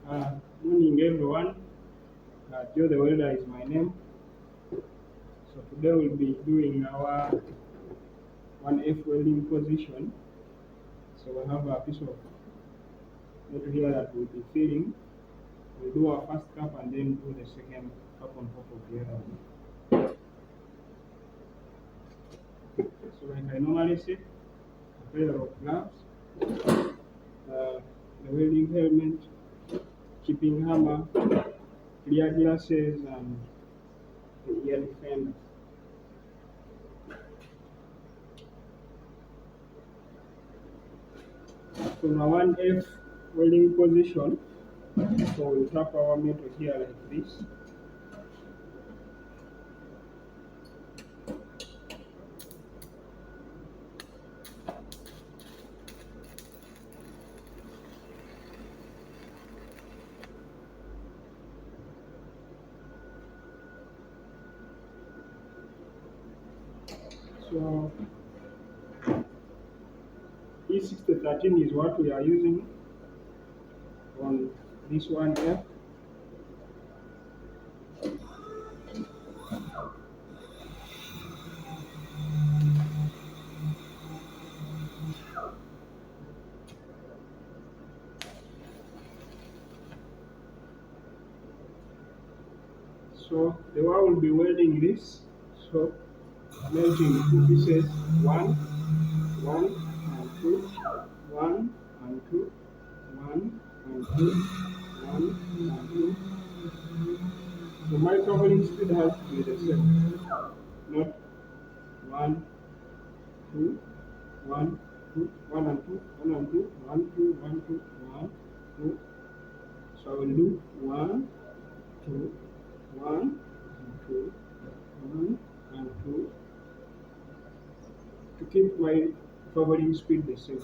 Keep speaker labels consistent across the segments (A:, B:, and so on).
A: Morning everyone. Joe the welder is my name. So today we'll be doing our 1F welding position. So we have a piece of metal here that we'll be filling. We'll do our first cup and then do the second cup on top of the other one. So like I normally say, a pair of gloves, the welding helmet, chipping hammer, clear glasses, and the ear defender. So now 1F welding position. So we'll wrap our metal here like this. So E6013 is what we are using on this one here. So the way will be welding this. So melting two pieces, one and two, one and two, one and two, one and two. So my traveling speed has to be the same, not one, two, one, two, one and two, one and two, one, two, one, two, one, two. So I will do one, two, one, and two, one, and two, to keep my traveling speed the same.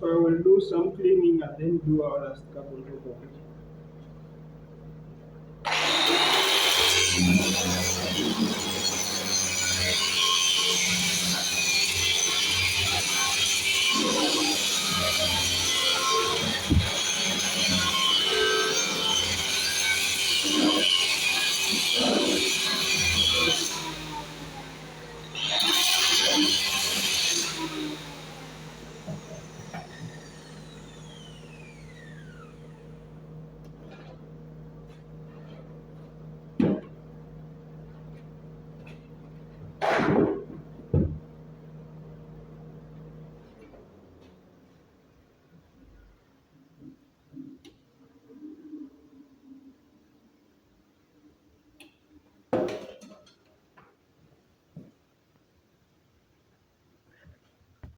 A: So I will do some cleaning and then do our last couple of it.